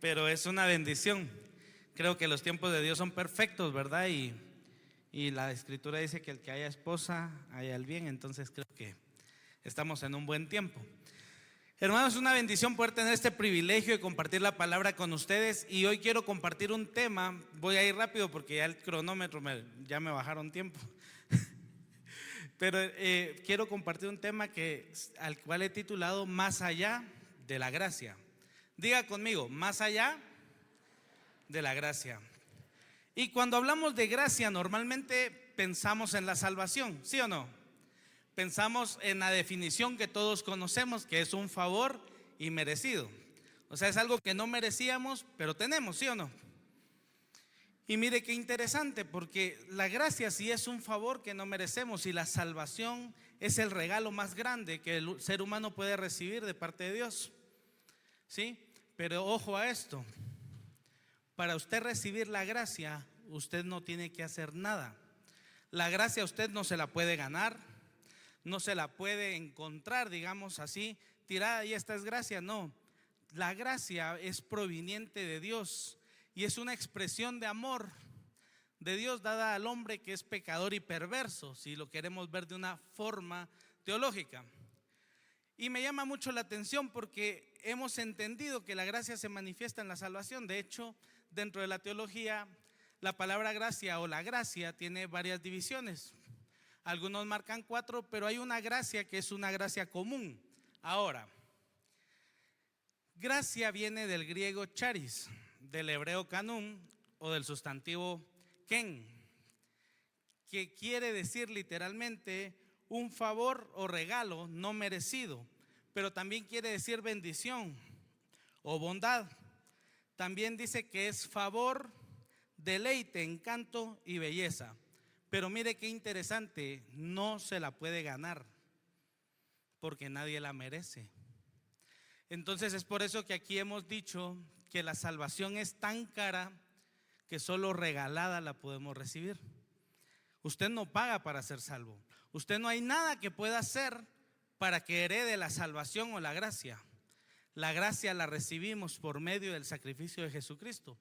pero es una bendición. Creo que los tiempos de Dios son perfectos, ¿verdad? Y la Escritura dice que el que haya esposa, haya el bien, entonces creo que estamos en un buen tiempo. Hermanos, es una bendición poder tener este privilegio de compartir la palabra con ustedes, y hoy quiero compartir un tema. Voy a ir rápido porque ya el cronómetro ya me bajaron tiempo. Pero quiero compartir un tema al cual he titulado Más allá de la gracia. Diga conmigo, más allá de la gracia. Y cuando hablamos de gracia, normalmente pensamos en la salvación, ¿sí o no? Pensamos en la definición que todos conocemos, que es un favor inmerecido. O sea, es algo que no merecíamos, pero tenemos, ¿sí o no? Y mire qué interesante, porque la gracia sí es un favor que no merecemos, y la salvación es el regalo más grande que el ser humano puede recibir de parte de Dios, ¿sí? Pero ojo a esto: para usted recibir la gracia, usted no tiene que hacer nada. La gracia usted no se la puede ganar, no se la puede encontrar, digamos así, tirada y esta es gracia. No, la gracia es proveniente de Dios y es una expresión de amor de Dios dada al hombre que es pecador y perverso, si lo queremos ver de una forma teológica. Y me llama mucho la atención porque hemos entendido que la gracia se manifiesta en la salvación. De hecho, dentro de la teología, la palabra gracia o la gracia tiene varias divisiones. Algunos marcan 4, pero hay una gracia que es una gracia común. Ahora, gracia viene del griego charis, del hebreo kanum o del sustantivo ken, que quiere decir literalmente un favor o regalo no merecido, pero también quiere decir bendición o bondad. También dice que es favor, deleite, encanto y belleza. Pero mire qué interesante, no se la puede ganar porque nadie la merece. Entonces es por eso que aquí hemos dicho que la salvación es tan cara que solo regalada la podemos recibir. Usted no paga para ser salvo. Usted no hay nada que pueda hacer para que herede la salvación o la gracia. La gracia la recibimos por medio del sacrificio de Jesucristo.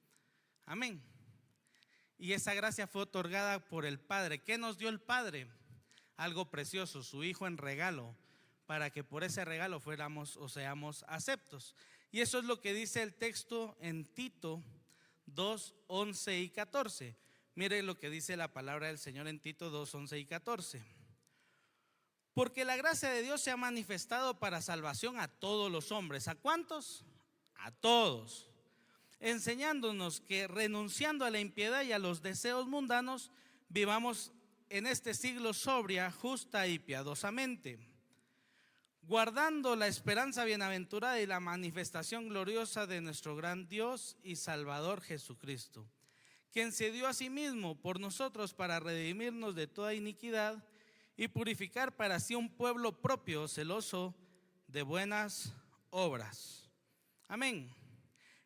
Amén. Y esa gracia fue otorgada por el Padre. ¿Qué nos dio el Padre? Algo precioso, su Hijo en regalo, para que por ese regalo fuéramos o seamos aceptos. Y eso es lo que dice el texto en Tito 2, 11 y 14. Mire lo que dice la palabra del Señor en Tito 2, 11 y 14. Porque la gracia de Dios se ha manifestado para salvación a todos los hombres. ¿A cuántos? A todos. Enseñándonos que renunciando a la impiedad y a los deseos mundanos, vivamos en este siglo sobria, justa y piadosamente, guardando la esperanza bienaventurada y la manifestación gloriosa de nuestro gran Dios y Salvador Jesucristo, quien se dio a sí mismo por nosotros para redimirnos de toda iniquidad y purificar para sí un pueblo propio, celoso de buenas obras. Amén.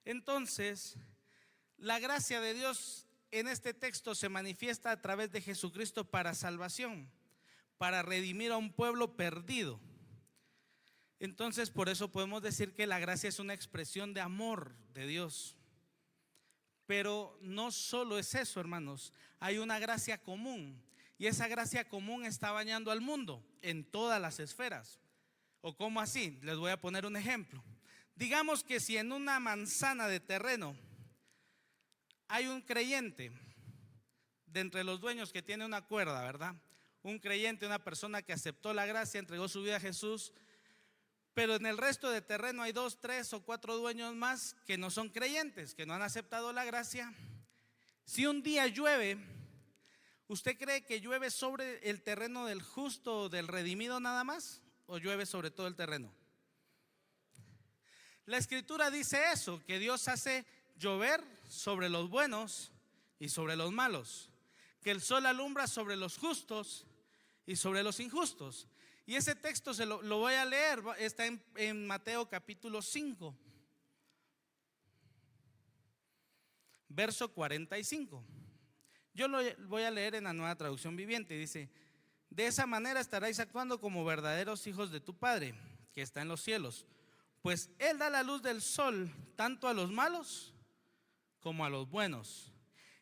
Entonces, la gracia de Dios en este texto se manifiesta a través de Jesucristo para salvación, para redimir a un pueblo perdido. Entonces, por eso podemos decir que la gracia es una expresión de amor de Dios. Pero no solo es eso, hermanos, hay una gracia común, y esa gracia común está bañando al mundo en todas las esferas. ¿O cómo así? Les voy a poner un ejemplo. Digamos que si en una manzana de terreno hay un creyente de entre los dueños que tiene una cuerda, ¿verdad? Un creyente, una persona que aceptó la gracia, entregó su vida a Jesús, pero en el resto de terreno hay 2, 3 o 4 dueños más que no son creyentes, que no han aceptado la gracia. Si un día llueve, ¿usted cree que llueve sobre el terreno del justo o del redimido nada más? ¿O llueve sobre todo el terreno? La Escritura dice eso, que Dios hace llover sobre los buenos y sobre los malos, que el sol alumbra sobre los justos y sobre los injustos. Y ese texto lo voy a leer, está en Mateo capítulo 5, verso 45. Yo lo voy a leer en la Nueva Traducción Viviente. Dice: de esa manera estaréis actuando como verdaderos hijos de tu Padre que está en los cielos, Pues Él da la luz del sol tanto a los malos como a los buenos,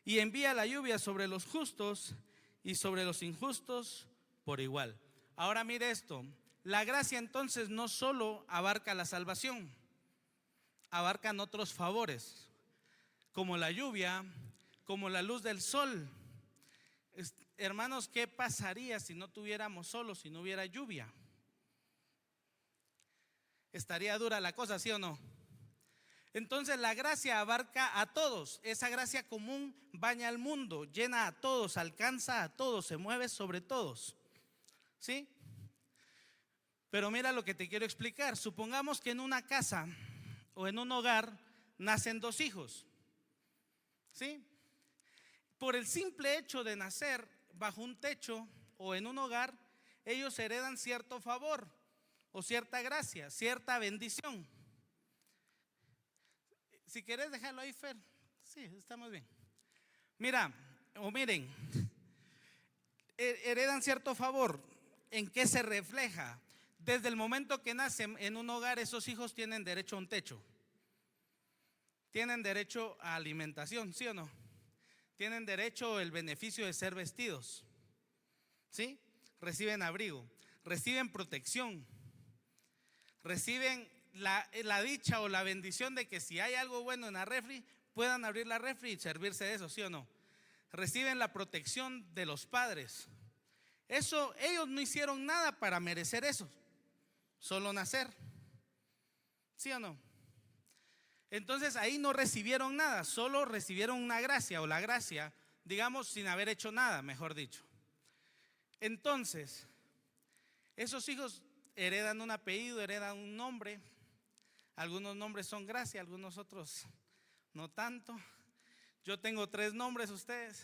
y envía la lluvia sobre los justos y sobre los injustos por igual. Ahora mire esto, la gracia entonces no solo abarca la salvación, abarcan otros favores, como la lluvia, como la luz del sol. Hermanos, ¿qué pasaría si no tuviéramos sol, si no hubiera lluvia? Estaría dura la cosa, ¿sí o no? Entonces la gracia abarca a todos. Esa gracia común baña al mundo, llena a todos, alcanza a todos, se mueve sobre todos, ¿sí? Pero mira lo que te quiero explicar. Supongamos que en una casa o en un hogar nacen dos hijos, ¿sí? Por el simple hecho de nacer bajo un techo o en un hogar, ellos heredan cierto favor o cierta gracia, cierta bendición. Si quieres dejarlo ahí, Fer. Sí, está muy bien. Mira, o miren, heredan cierto favor. ¿En qué se refleja? Desde el momento que nacen en un hogar, esos hijos tienen derecho a un techo. Tienen derecho a alimentación, ¿sí o no? Tienen derecho al beneficio de ser vestidos, ¿sí? Reciben abrigo, reciben protección, reciben la dicha o la bendición de que si hay algo bueno en la refri, puedan abrir la refri y servirse de eso, ¿sí o no? Reciben la protección de los padres. Eso, ellos no hicieron nada para merecer eso, solo nacer, ¿sí o no? Entonces ahí no recibieron nada, solo recibieron una gracia o la gracia, digamos, sin haber hecho nada, mejor dicho. Entonces, esos hijos heredan un apellido, heredan un nombre. Algunos nombres son gracia, algunos otros no tanto. Yo tengo 3 nombres, ustedes.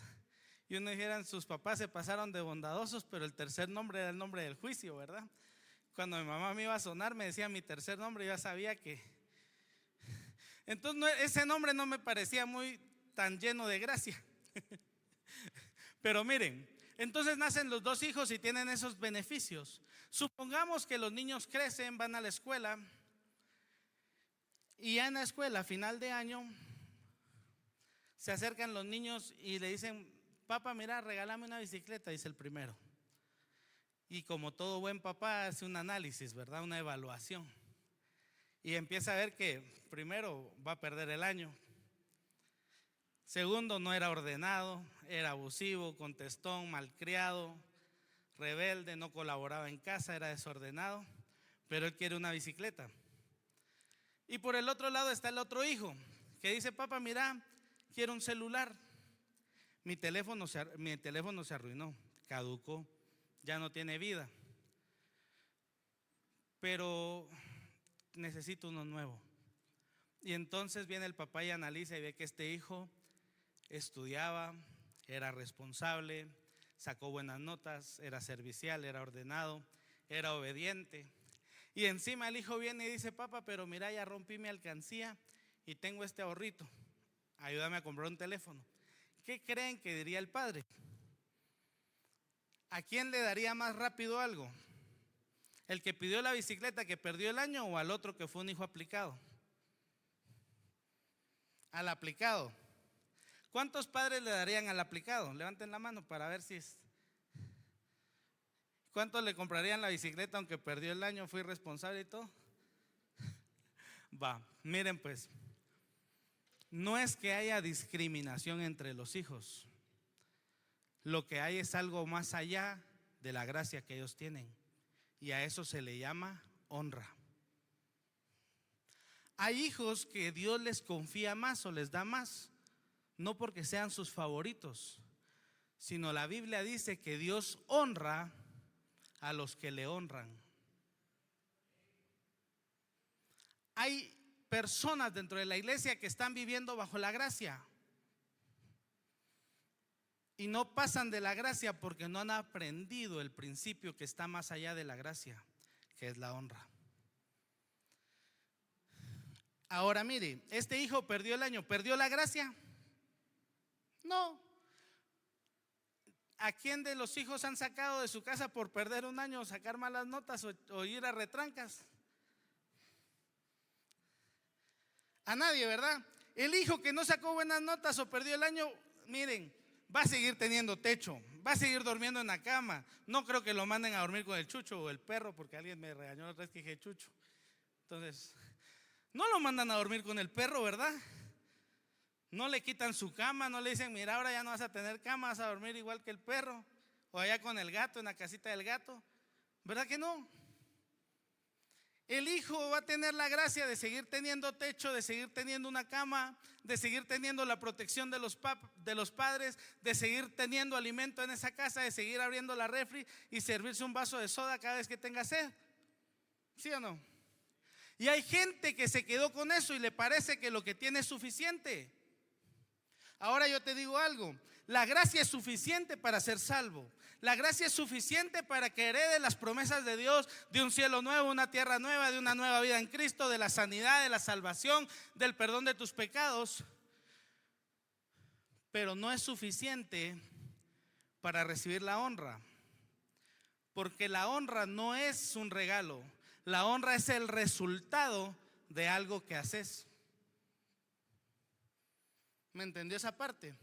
Y uno dijeran, sus papás se pasaron de bondadosos, pero el tercer nombre era el nombre del juicio, ¿verdad? Cuando mi mamá me iba a sonar, me decía mi tercer nombre, yo ya sabía que. Entonces ese nombre no me parecía muy tan lleno de gracia. Pero miren, entonces nacen los 2 hijos y tienen esos beneficios. Supongamos que los niños crecen, van a la escuela, y ya en la escuela, a final de año, se acercan los niños y le dicen, papá, mira, regálame una bicicleta, dice el primero. Y como todo buen papá hace un análisis, ¿verdad? Una evaluación. Y empieza a ver que primero va a perder el año. Segundo, no era ordenado, era abusivo, contestón, malcriado, rebelde, no colaboraba en casa, era desordenado, pero él quiere una bicicleta. Y por el otro lado está el otro hijo que dice, papá, mira, quiero un celular. Mi teléfono se arruinó, caducó, ya no tiene vida, pero necesito uno nuevo. Y entonces viene el papá y analiza y ve que este hijo estudiaba, era responsable, sacó buenas notas, era servicial, era ordenado, era obediente. Y encima el hijo viene y dice, papá, pero mira, ya rompí mi alcancía y tengo este ahorrito, ayúdame a comprar un teléfono. ¿Qué creen que diría el padre? ¿A quién le daría más rápido algo? ¿El que pidió la bicicleta que perdió el año o al otro que fue un hijo aplicado? Al aplicado. ¿Cuántos padres le darían al aplicado? Levanten la mano para ver si es. ¿Cuántos le comprarían la bicicleta aunque perdió el año, fue irresponsable y todo? Va, miren pues, no es que haya discriminación entre los hijos. Lo que hay es algo más allá de la gracia que ellos tienen. Y a eso se le llama honra. Hay hijos que Dios les confía más o les da más, no porque sean sus favoritos, sino la Biblia dice que Dios honra a los que le honran. Hay personas dentro de la iglesia que están viviendo bajo la gracia y no pasan de la gracia porque no han aprendido el principio que está más allá de la gracia, que es la honra. Ahora mire, este hijo perdió el año, ¿perdió la gracia? No. ¿A quién de los hijos han sacado de su casa por perder un año, sacar malas notas o ir a retrancas? A nadie, ¿verdad? El hijo que no sacó buenas notas o perdió el año, miren, va a seguir teniendo techo, va a seguir durmiendo en la cama. No creo que lo manden a dormir con el chucho o el perro, porque alguien me regañó la otra vez que dije chucho. Entonces, no lo mandan a dormir con el perro, ¿verdad? No le quitan su cama, no le dicen, mira, ahora ya no vas a tener cama, vas a dormir igual que el perro. O allá con el gato, en la casita del gato. ¿Verdad que no? El hijo va a tener la gracia de seguir teniendo techo, de seguir teniendo una cama, de seguir teniendo la protección de los padres, de seguir teniendo alimento en esa casa, de seguir abriendo la refri y servirse un vaso de soda cada vez que tenga sed. ¿Sí o no? Y hay gente que se quedó con eso y le parece que lo que tiene es suficiente. Ahora yo te digo algo, la gracia es suficiente para ser salvo. La gracia es suficiente para que heredes las promesas de Dios, de un cielo nuevo, una tierra nueva, de una nueva vida en Cristo, de la sanidad, de la salvación, del perdón de tus pecados. Pero no es suficiente para recibir la honra, porque la honra no es un regalo, la honra es el resultado de algo que haces. ¿Me entendió esa parte?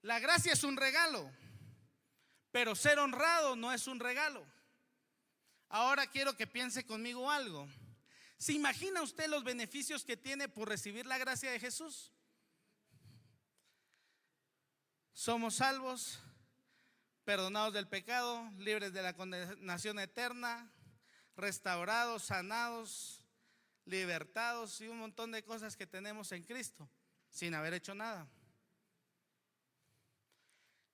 La gracia es un regalo, pero ser honrado no es un regalo. Ahora quiero que piense conmigo algo. ¿Se imagina usted los beneficios que tiene por recibir la gracia de Jesús? Somos salvos, perdonados del pecado, libres de la condenación eterna, restaurados, sanados, libertados y un montón de cosas que tenemos en Cristo sin haber hecho nada.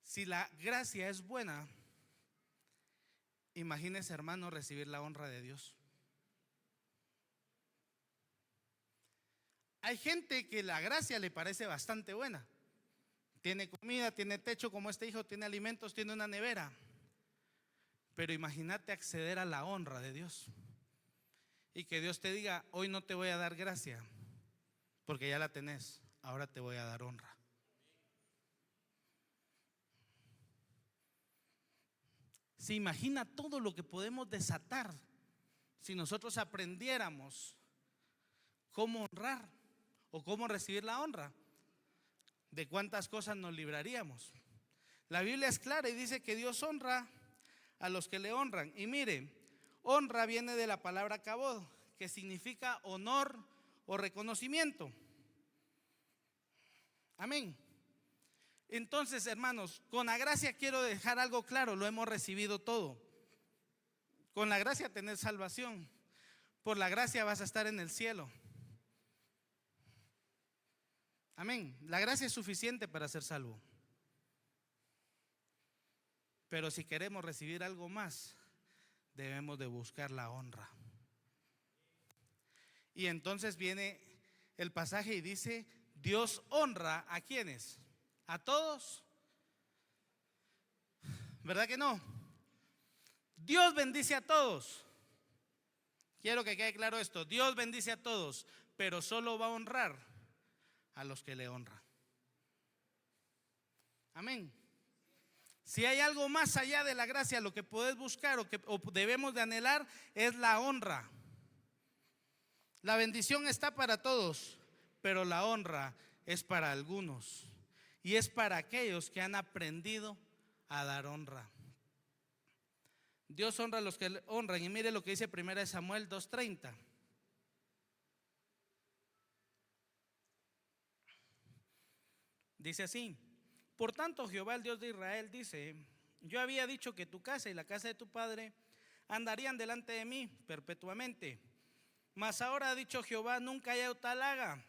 Si la gracia es buena, imagínese, hermano, recibir la honra de Dios. Hay gente que la gracia le parece bastante buena. Tiene comida, tiene techo como este hijo, tiene alimentos, tiene una nevera. Pero imagínate acceder a la honra de Dios y que Dios te diga, hoy no te voy a dar gracia porque ya la tenés, ahora te voy a dar honra. Se imagina todo lo que podemos desatar si nosotros aprendiéramos cómo honrar o cómo recibir la honra. De cuántas cosas nos libraríamos. La Biblia es clara y dice que Dios honra a los que le honran. Y mire, honra viene de la palabra kabod, que significa honor o reconocimiento. Amén. Entonces, hermanos, con la gracia quiero dejar algo claro, lo hemos recibido todo. Con la gracia tenés salvación. Por la gracia vas a estar en el cielo. Amén. La gracia es suficiente para ser salvo. Pero si queremos recibir algo más, debemos de buscar la honra. Y entonces viene el pasaje y dice, Dios honra ¿a quiénes? ¿A todos? ¿Verdad que no? Dios bendice a todos. Quiero que quede claro esto, Dios bendice a todos, pero solo va a honrar a los que le honran. Amén. Si hay algo más allá de la gracia, lo que podés buscar o debemos de anhelar es la honra. La bendición está para todos, pero la honra es para algunos. Y es para aquellos que han aprendido a dar honra. Dios honra a los que le honran. Y mire lo que dice 1 Samuel 2:30. Dice así: por tanto, Jehová, el Dios de Israel, dice: yo había dicho que tu casa y la casa de tu padre andarían delante de mí perpetuamente. Mas ahora ha dicho Jehová: nunca haya tal haga,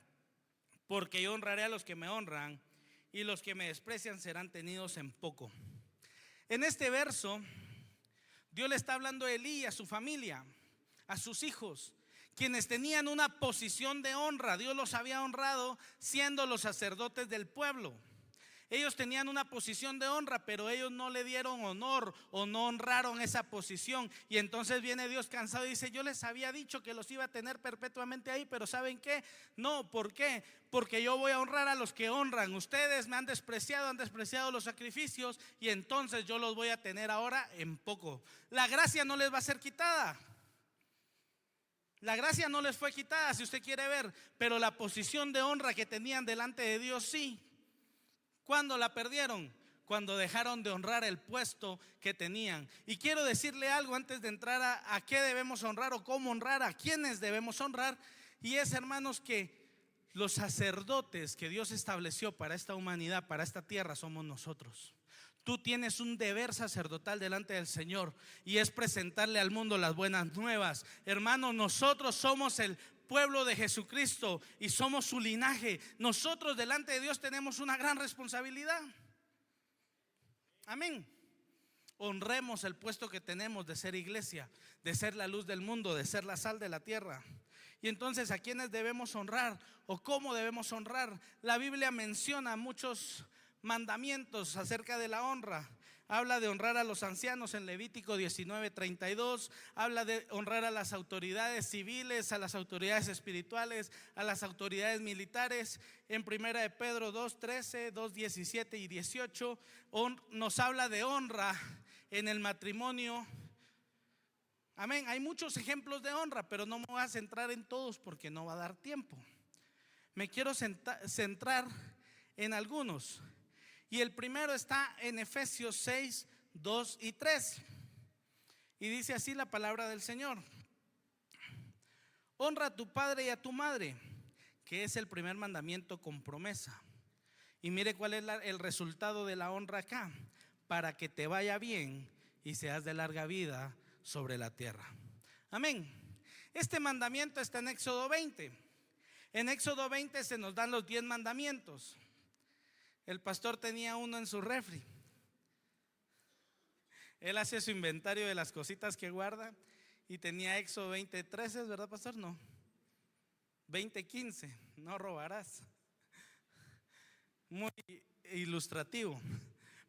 porque yo honraré a los que me honran, y los que me desprecian serán tenidos en poco. En este verso, Dios le está hablando a Elí y a su familia, a sus hijos, quienes tenían una posición de honra. Dios los había honrado siendo los sacerdotes del pueblo. Ellos tenían una posición de honra, pero ellos no le dieron honor o no honraron esa posición. Y entonces viene Dios cansado y dice: yo les había dicho que los iba a tener perpetuamente ahí, pero ¿saben qué? No, ¿por qué? Porque yo voy a honrar a los que honran. Ustedes me han despreciado los sacrificios, y entonces yo los voy a tener ahora en poco. La gracia no les va a ser quitada. La gracia no les fue quitada, si usted quiere ver, pero la posición de honra que tenían delante de Dios sí. ¿Cuándo la perdieron? Cuando dejaron de honrar el puesto que tenían. Y quiero decirle algo antes de entrar a qué debemos honrar o cómo honrar, a quiénes debemos honrar. Y es, hermanos, que los sacerdotes que Dios estableció para esta humanidad, para esta tierra, somos nosotros. Tú tienes un deber sacerdotal delante del Señor y es presentarle al mundo las buenas nuevas. Hermano, nosotros somos el pueblo de Jesucristo y somos su linaje. Nosotros delante de Dios tenemos una gran responsabilidad. Amén. Honremos el puesto que tenemos de ser iglesia, de ser la luz del mundo, de ser la sal de la tierra. Y entonces, ¿a quiénes debemos honrar o cómo debemos honrar? La Biblia menciona muchos mandamientos acerca de la honra. Habla de honrar a los ancianos en Levítico 19:32. Habla de honrar a las autoridades civiles, a las autoridades espirituales, a las autoridades militares. En 1 de Pedro 2:13, 2:17 y 18 nos habla de honra en el matrimonio. Amén. Hay muchos ejemplos de honra, pero no me voy a centrar en todos porque no va a dar tiempo. Me quiero centrar en algunos. Y el primero está en Efesios 6, 2 y 3. Y dice así la palabra del Señor: honra a tu padre y a tu madre, que es el primer mandamiento con promesa. Y mire cuál es el resultado de la honra acá: para que te vaya bien y seas de larga vida sobre la tierra. Amén. Este mandamiento está en Éxodo 20. En Éxodo 20 se nos dan los 10 mandamientos. El pastor tenía uno en su refri. Él hace su inventario de las cositas que guarda y tenía Éxodo 20:13, ¿verdad, pastor? No. 20:15, no robarás. Muy ilustrativo.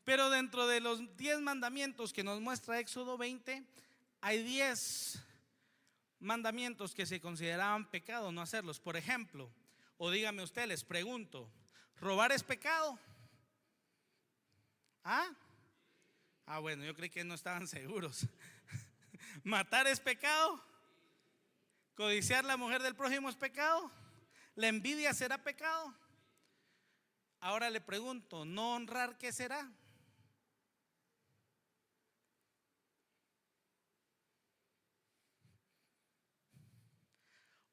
Pero dentro de los 10 mandamientos que nos muestra Éxodo 20, hay 10 mandamientos que se consideraban pecado no hacerlos. Por ejemplo, o dígame usted, les pregunto, ¿robar es pecado? Bueno, yo creí que no estaban seguros. ¿Matar es pecado? ¿Codiciar la mujer del prójimo es pecado? ¿La envidia será pecado? Ahora le pregunto, ¿no honrar qué será?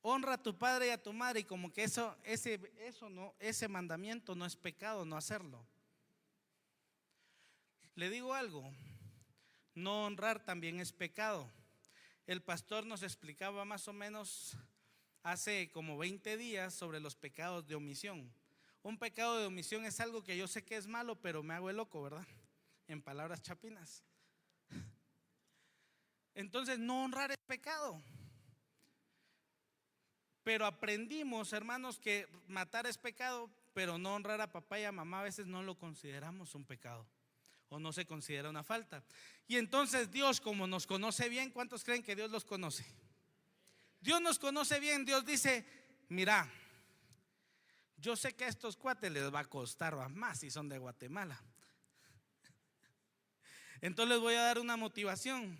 Honra a tu padre y a tu madre, y como que ese mandamiento no es pecado no hacerlo. Le digo algo, no honrar también es pecado. El pastor nos explicaba más o menos hace como 20 días sobre los pecados de omisión. Un pecado de omisión es algo que yo sé que es malo, pero me hago el loco, ¿verdad? En palabras chapinas. Entonces, no honrar es pecado. Pero aprendimos, hermanos, que matar es pecado, pero no honrar a papá y a mamá a veces no lo consideramos un pecado o no se considera una falta. Y entonces Dios, como nos conoce bien, ¿cuántos creen que Dios los conoce? Dios nos conoce bien. Dios dice: mira, yo sé que a estos cuates les va a costar más si son de Guatemala. Entonces les voy a dar una motivación.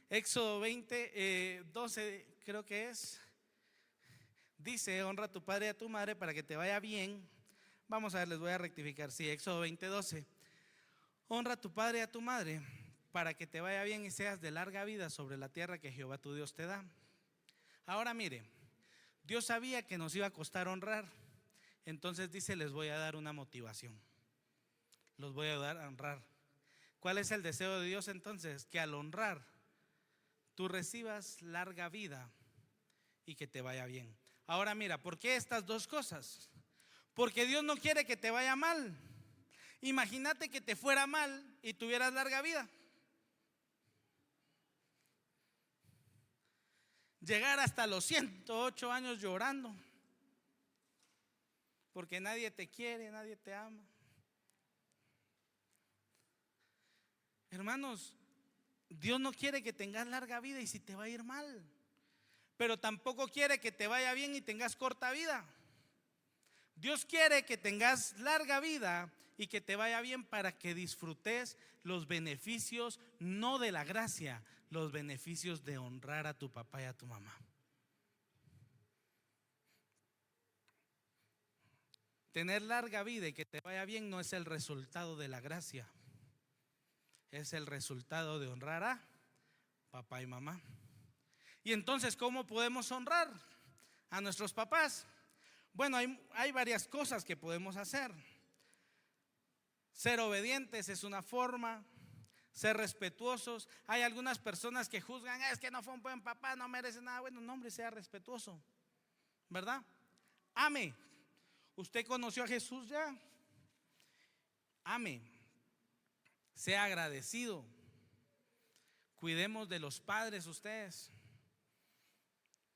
Éxodo 20, 12 creo que es. Dice: honra a tu padre y a tu madre para que te vaya bien. Vamos a ver, les voy a rectificar. Sí, Éxodo 20:12. Honra a tu padre y a tu madre para que te vaya bien y seas de larga vida sobre la tierra que Jehová tu Dios te da. Ahora mire, Dios sabía que nos iba a costar honrar. Entonces dice: les voy a dar una motivación. Los voy a ayudar a honrar. ¿Cuál es el deseo de Dios entonces? Que al honrar tú recibas larga vida y que te vaya bien. Ahora mira, ¿por qué estas dos cosas? Porque Dios no quiere que te vaya mal. Imagínate que te fuera mal y tuvieras larga vida. Llegar hasta los 108 años llorando porque nadie te quiere, nadie te ama. Hermanos, Dios no quiere que tengas larga vida y si te va a ir mal, pero tampoco quiere que te vaya bien y tengas corta vida. Dios quiere que tengas larga vida y que te vaya bien para que disfrutes los beneficios, no de la gracia, los beneficios de honrar a tu papá y a tu mamá. tener larga vida y que te vaya bien no es el resultado de la gracia, es el resultado de honrar a papá y mamá. Y entonces, ¿cómo podemos honrar a nuestros papás? Bueno, hay varias cosas que podemos hacer. Ser obedientes es una forma, ser respetuosos. Hay algunas personas que juzgan, es que no fue un buen papá, no merece nada. Bueno, no, hombre, sea respetuoso, ¿verdad? Ame. Usted conoció a Jesús ya. Ame. Sea agradecido. Cuidemos de los padres ustedes.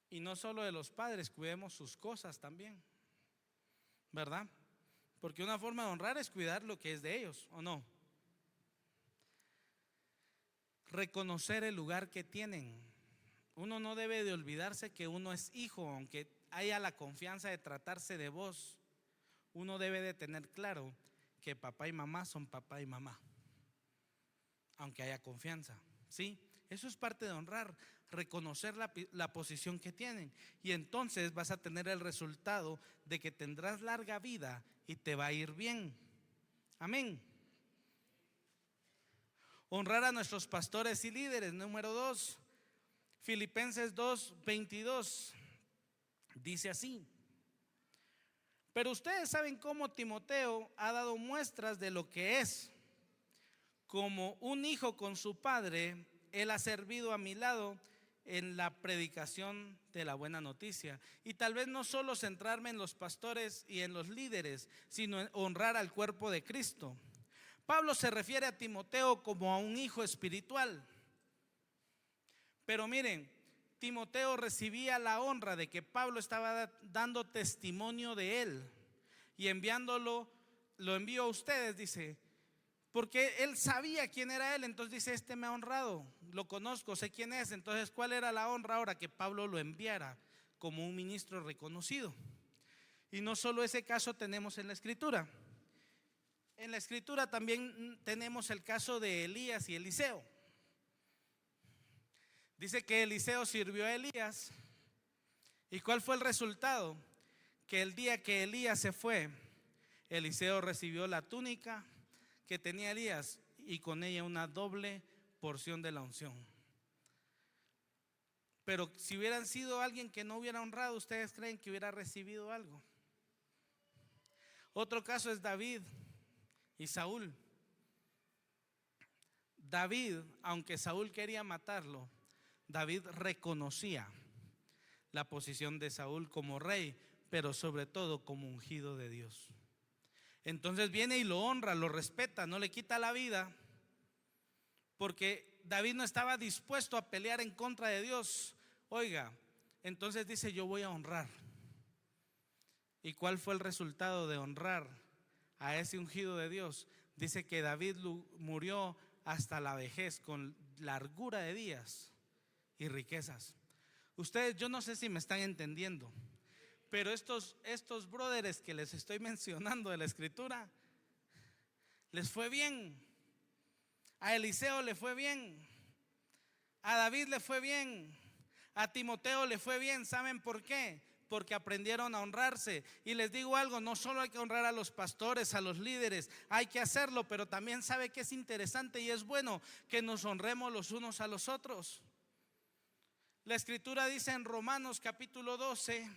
Y no solo de los padres, cuidemos sus cosas también, ¿verdad? Porque una forma de honrar es cuidar lo que es de ellos, ¿o no? Reconocer el lugar que tienen. Uno no debe de olvidarse que uno es hijo, aunque haya la confianza de tratarse de vos. Uno debe de tener claro que papá y mamá son papá y mamá, aunque haya confianza, ¿sí? Eso es parte de honrar, reconocer la posición que tienen. Y entonces vas a tener el resultado de que tendrás larga vida y te va a ir bien. Amén. Honrar a nuestros pastores y líderes. Número 2, Filipenses 2:22 dice así: pero ustedes saben cómo Timoteo ha dado muestras de lo que es. Como un hijo con su padre, él ha servido a mi lado en la predicación de la buena noticia. Y tal vez no solo centrarme en los pastores y en los líderes, sino en honrar al cuerpo de Cristo. Pablo se refiere a Timoteo como a un hijo espiritual. Pero miren, Timoteo recibía la honra de que Pablo estaba dando testimonio de él y enviándolo, lo envió a ustedes, dice, porque él sabía quién era él. Entonces dice, este me ha honrado, lo conozco, sé quién es. Entonces, ¿cuál era la honra ahora? Que Pablo lo enviara como un ministro reconocido. Y no solo ese caso tenemos en la Escritura. En la Escritura también tenemos el caso de Elías y Eliseo. Dice que Eliseo sirvió a Elías. ¿Y cuál fue el resultado? Que el día que Elías se fue, Eliseo recibió la túnica que tenía Elías y con ella una doble porción de la unción. Pero si hubieran sido alguien que no hubiera honrado, ¿ustedes creen que hubiera recibido algo? Otro caso es David y Saúl. David, aunque Saúl quería matarlo, David reconocía la posición de Saúl como rey, pero sobre todo como ungido de Dios. Entonces viene y lo honra, lo respeta, no le quita la vida, porque David no estaba dispuesto a pelear en contra de Dios. Oiga, entonces dice, yo voy a honrar. ¿Y cuál fue el resultado de honrar a ese ungido de Dios? Dice que David murió hasta la vejez con largura de días y riquezas. Ustedes, yo no sé si me están entendiendo, pero estos brothers que les estoy mencionando de la Escritura, les fue bien. A Eliseo le fue bien, a David le fue bien, a Timoteo le fue bien. ¿Saben por qué? Porque aprendieron a honrarse. Y les digo algo, no solo hay que honrar a los pastores, a los líderes, hay que hacerlo, pero también sabe que es interesante y es bueno que nos honremos los unos a los otros. La Escritura dice en Romanos capítulo 12,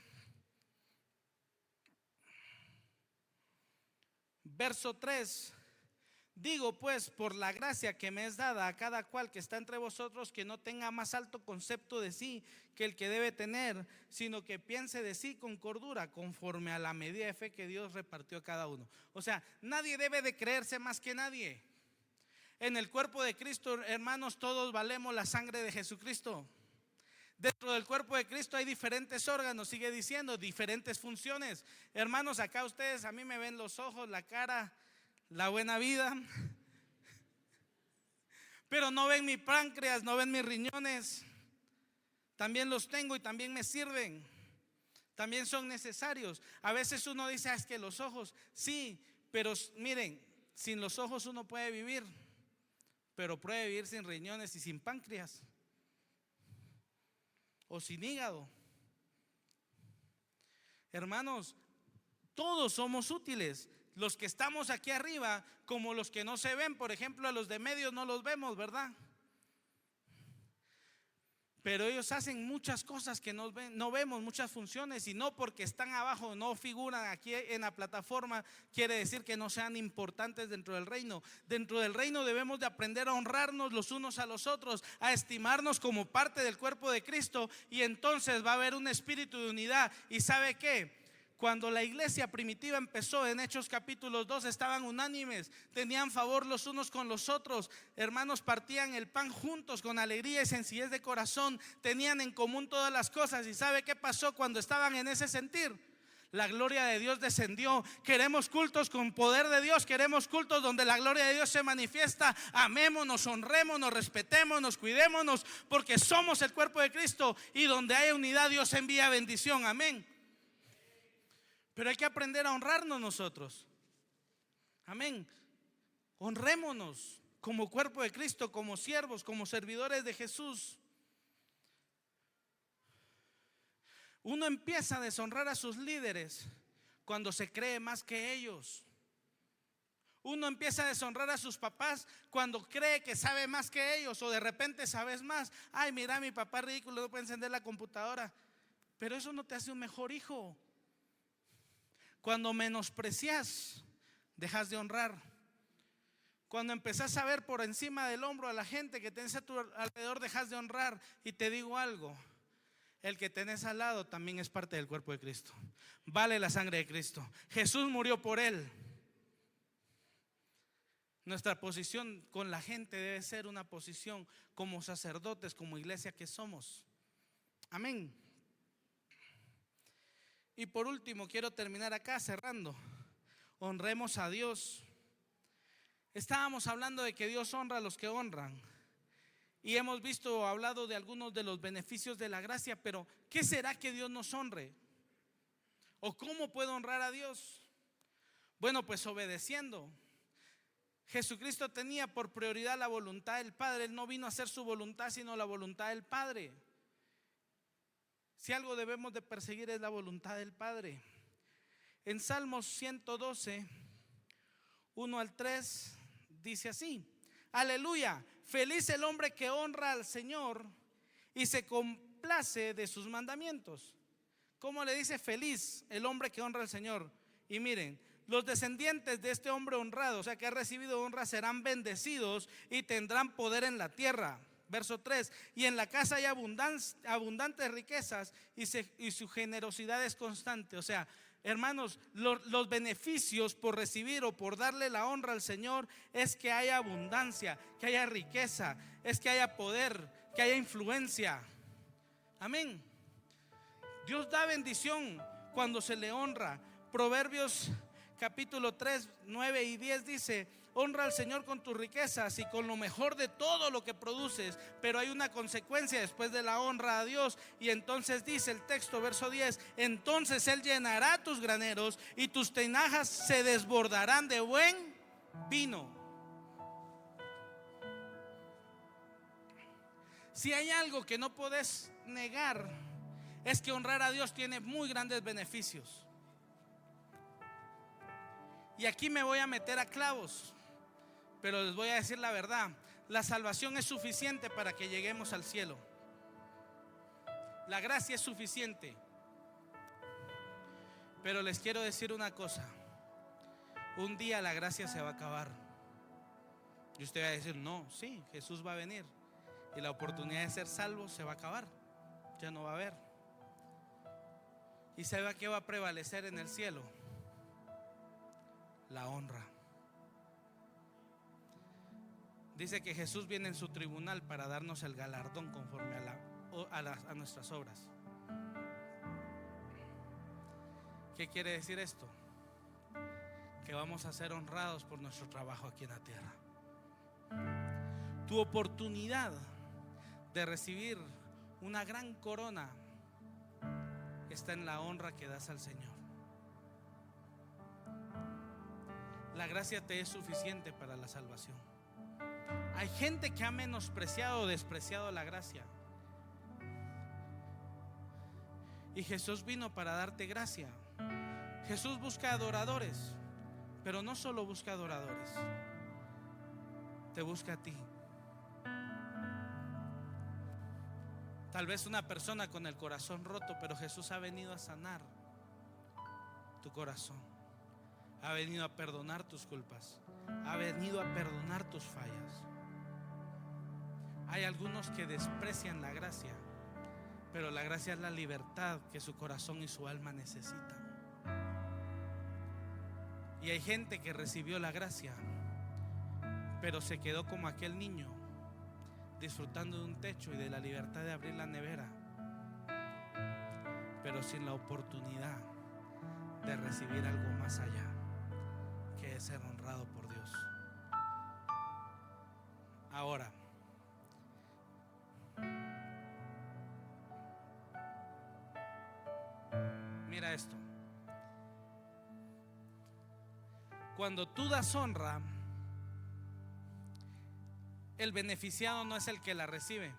verso 3: digo pues, por la gracia que me es dada a cada cual que está entre vosotros, que no tenga más alto concepto de sí que el que debe tener, sino que piense de sí con cordura, conforme a la medida de fe que Dios repartió a cada uno. O sea, nadie debe de creerse más que nadie. En el cuerpo de Cristo, hermanos, todos valemos la sangre de Jesucristo. Dentro del cuerpo de Cristo hay diferentes órganos, sigue diciendo, diferentes funciones. Hermanos, acá ustedes a mí me ven los ojos, la cara, la buena vida, pero no ven mi páncreas, no ven mis riñones. También los tengo y también me sirven, también son necesarios. A veces uno dice, es que los ojos, sí, pero miren, sin los ojos uno puede vivir, pero puede vivir sin riñones y sin páncreas, o sin hígado. Hermanos, Todos somos útiles. Los que estamos aquí arriba, como los que no se ven. Por ejemplo, a los de medios no los vemos, ¿verdad? Pero ellos hacen muchas cosas que no vemos, muchas funciones, y no porque están abajo, no figuran aquí en la plataforma, quiere decir que no sean importantes dentro del reino. Dentro del reino debemos de aprender a honrarnos los unos a los otros, a estimarnos como parte del cuerpo de Cristo, y entonces va a haber un espíritu de unidad. ¿Y sabe qué? Cuando la iglesia primitiva empezó en Hechos capítulo 2, estaban unánimes, tenían favor los unos con los otros. Hermanos, partían el pan juntos con alegría y sencillez de corazón, tenían en común todas las cosas. ¿Y sabe qué pasó cuando estaban en ese sentir? La gloria de Dios descendió. Queremos cultos con poder de Dios, queremos cultos donde la gloria de Dios se manifiesta. Amémonos, honrémonos, respetémonos, cuidémonos, porque somos el cuerpo de Cristo, y donde hay unidad Dios envía bendición. Amén. Pero hay que aprender a honrarnos nosotros. Amén. Honrémonos como cuerpo de Cristo, como siervos, como servidores de Jesús. Uno empieza a deshonrar a sus líderes cuando se cree más que ellos. Uno empieza a deshonrar a sus papás cuando cree que sabe más que ellos, o de repente sabes más. Ay, mira, mi papá ridículo, no puede encender la computadora. Pero eso no te hace un mejor hijo. Cuando menosprecias, dejas de honrar. Cuando empezás a ver por encima del hombro a la gente que tenés a tu alrededor, dejas de honrar. Y te digo algo: el que tenés al lado también es parte del cuerpo de Cristo. Vale la sangre de Cristo. Jesús murió por él. Nuestra posición con la gente debe ser una posición como sacerdotes, como iglesia que somos. Amén. Y por último, quiero terminar acá cerrando. Honremos a Dios. Estábamos hablando de que Dios honra a los que honran, y hemos hablado de algunos de los beneficios de la gracia. Pero ¿qué será que Dios nos honre? ¿O cómo puedo honrar a Dios? Bueno, pues obedeciendo. Jesucristo tenía por prioridad la voluntad del Padre. Él no vino a hacer su voluntad, sino la voluntad del Padre. Si algo debemos de perseguir es la voluntad del Padre. En Salmos 112, 1 al 3, dice así: aleluya, feliz el hombre que honra al Señor y se complace de sus mandamientos. ¿Cómo le dice feliz el hombre que honra al Señor? Y miren, los descendientes de este hombre honrado, o sea que ha recibido honra, serán bendecidos y tendrán poder en la tierra. Verso 3: y en la casa hay abundantes riquezas, y su generosidad es constante. O sea, hermanos, los beneficios por recibir o por darle la honra al Señor es que haya abundancia, que haya riqueza, es que haya poder, que haya influencia. Amén. Dios da bendición cuando se le honra. Proverbios capítulo 3, 9 y 10 dice: honra al Señor con tus riquezas y con lo mejor de todo lo que produces. Pero hay una consecuencia después de la honra a Dios, y entonces dice el texto, verso 10: entonces Él llenará tus graneros y tus tinajas se desbordarán de buen vino. Si hay algo que no podés negar, es que honrar a Dios tiene muy grandes beneficios. Y aquí me voy a meter a clavos, pero les voy a decir la verdad: la salvación es suficiente para que lleguemos al cielo. La gracia es suficiente. Pero les quiero decir una cosa: un día la gracia se va a acabar. Y usted va a decir: no, sí, Jesús va a venir y la oportunidad de ser salvo se va a acabar. Ya no va a haber. ¿Y sabe qué va a prevalecer en el cielo? La honra. Dice que Jesús viene en su tribunal para darnos el galardón conforme a nuestras obras. ¿Qué quiere decir esto? Que vamos a ser honrados por nuestro trabajo aquí en la tierra. Tu oportunidad de recibir una gran corona está en la honra que das al Señor. La gracia te es suficiente para la salvación. Hay gente que ha menospreciado o despreciado la gracia, y Jesús vino para darte gracia. Jesús busca adoradores, pero no solo busca adoradores, te busca a ti. Tal vez una persona con el corazón roto, pero Jesús ha venido a sanar tu corazón, ha venido a perdonar tus culpas, ha venido a perdonar tus fallas. Hay algunos que desprecian la gracia, pero la gracia es la libertad que su corazón y su alma necesitan. Y hay gente que recibió la gracia, pero se quedó como aquel niño, disfrutando de un techo y de la libertad de abrir la nevera, pero sin la oportunidad de recibir algo más allá, que es ser honrado por Dios. Ahora, mira esto. Cuando tú das honra, el beneficiado no es el que la recibe.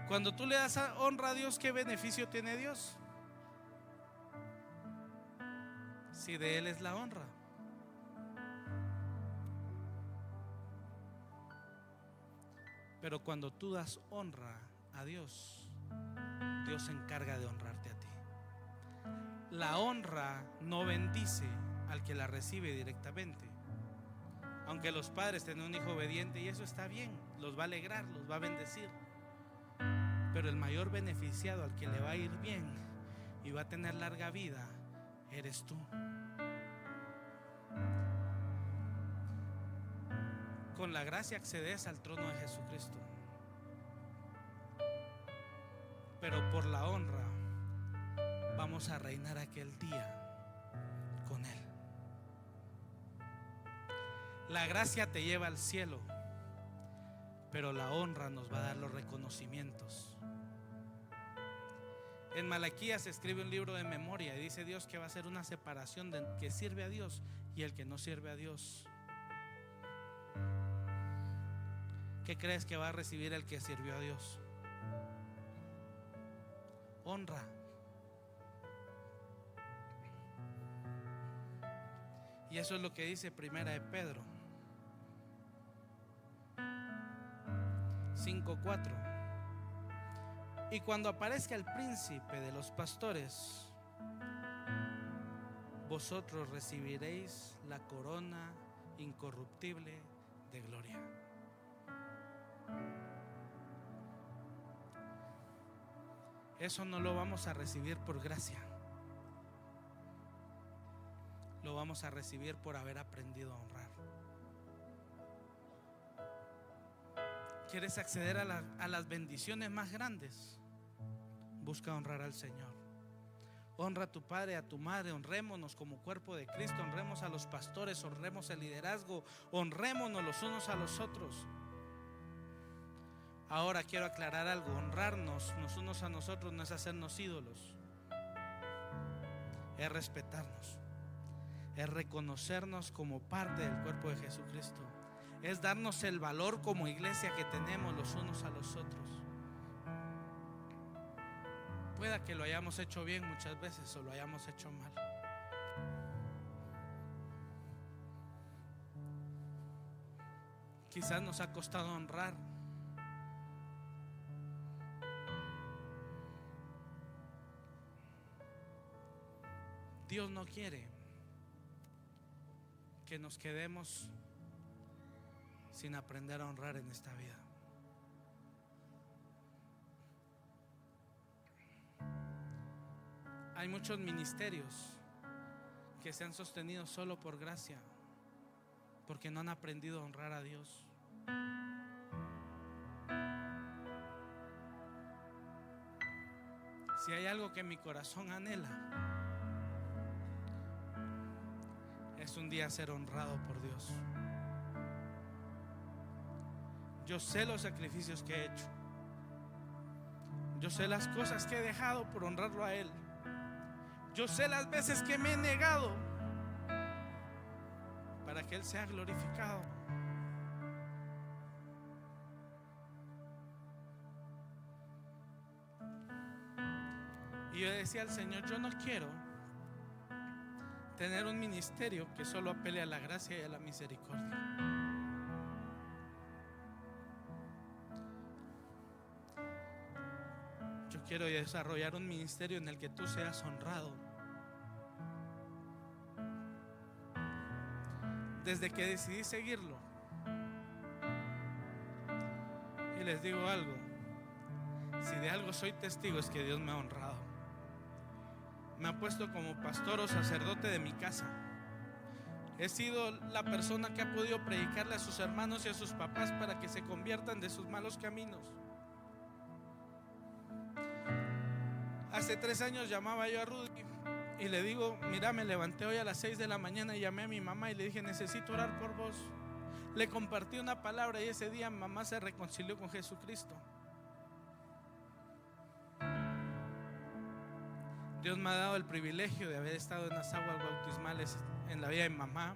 Cuando tú le das honra a Dios, ¿qué beneficio tiene Dios? Si de Él es la honra. Pero cuando tú das honra a Dios, Dios se encarga de honrarte a ti. La honra no bendice al que la recibe directamente. Aunque los padres tienen un hijo obediente, y eso está bien, los va a alegrar, los va a bendecir. Pero el mayor beneficiado, al que le va a ir bien y va a tener larga vida, eres tú. Con la gracia accedes al trono de Jesucristo, pero por la honra vamos a reinar aquel día con Él. La gracia te lleva al cielo, pero la honra nos va a dar los reconocimientos. En Malaquías se escribe un libro de memoria y dice Dios que va a hacer una separación del que sirve a Dios y el que no sirve a Dios. ¿Qué crees que va a recibir el que sirvió a Dios? Honra. Y eso es lo que dice Primera de Pedro 5:4. Y cuando aparezca el príncipe de los pastores, vosotros recibiréis la corona incorruptible de gloria. Eso no lo vamos a recibir por gracia, lo vamos a recibir por haber aprendido a honrar. ¿Quieres acceder a las bendiciones más grandes? Busca honrar al Señor. Honra a tu padre, a tu madre. Honrémonos como cuerpo de Cristo. Honremos a los pastores, honremos el liderazgo, honrémonos los unos a los otros. Ahora quiero aclarar algo. Honrarnos los unos a nosotros no es hacernos ídolos, es respetarnos, es reconocernos como parte del cuerpo de Jesucristo, es darnos el valor como iglesia que tenemos los unos a los otros. Pueda que lo hayamos hecho bien muchas veces o lo hayamos hecho mal. Quizás nos ha costado honrar. Dios no quiere que nos quedemos sin aprender a honrar en esta vida. Hay muchos ministerios que se han sostenido solo por gracia, porque no han aprendido a honrar a Dios. Si hay algo que mi corazón anhela, es un día ser honrado por Dios. Yo sé los sacrificios que he hecho, yo sé las cosas que he dejado por honrarlo a Él, yo sé las veces que me he negado para que Él sea glorificado. Y yo decía al Señor, yo no quiero tener un ministerio que solo apele a la gracia y a la misericordia. Yo quiero desarrollar un ministerio en el que tú seas honrado. Desde que decidí seguirlo, y les digo algo, si de algo soy testigo es que Dios me ha honrado. Me ha puesto como pastor o sacerdote de mi casa. He sido la persona que ha podido predicarle a sus hermanos y a sus papás para que se conviertan de sus malos caminos. Hace 3 años llamaba yo a Rudy y le digo, mira, me levanté hoy a las 6 de la mañana y llamé a mi mamá y le dije, necesito orar por vos. Le compartí una palabra y ese día mamá se reconcilió con Jesucristo. Dios me ha dado el privilegio de haber estado en las aguas bautismales en la vida de mamá,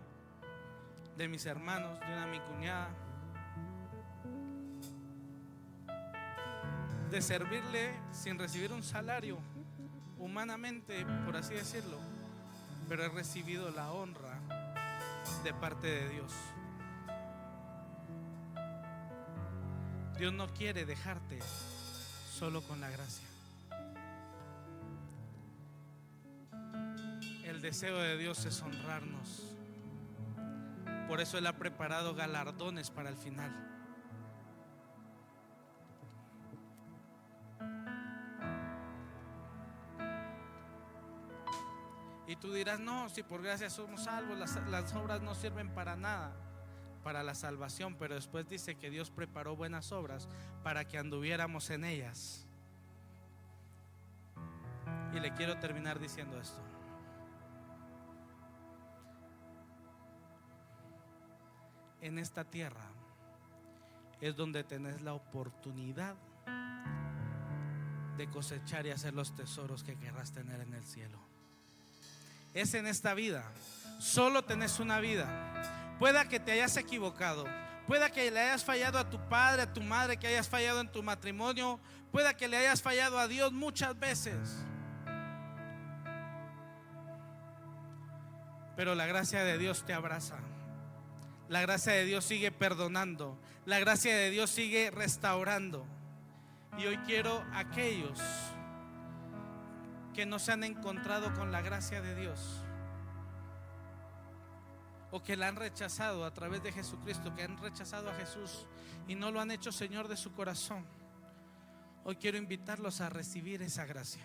de mis hermanos, de una mi cuñada, de servirle sin recibir un salario, humanamente, por así decirlo, pero he recibido la honra de parte de Dios. Dios no quiere dejarte solo con la gracia. El deseo de Dios es honrarnos. Por eso Él ha preparado galardones para el final. Y tú dirás, no, si por gracia somos salvos, las obras no sirven para nada, para la salvación. Pero después dice que Dios preparó buenas obras para que anduviéramos en ellas. Y le quiero terminar diciendo esto. En esta tierra es donde tenés la oportunidad de cosechar y hacer los tesoros que querrás tener en el cielo. Es en esta vida. Solo tenés una vida. Pueda que te hayas equivocado, pueda que le hayas fallado a tu padre, a tu madre, que hayas fallado en tu matrimonio, pueda que le hayas fallado a Dios muchas veces, pero la gracia de Dios te abraza. La gracia de Dios sigue perdonando. La gracia de Dios sigue restaurando. Y hoy quiero a aquellos que no se han encontrado con la gracia de Dios, o que la han rechazado a través de Jesucristo, que han rechazado a Jesús y no lo han hecho Señor de su corazón. Hoy quiero invitarlos a recibir esa gracia.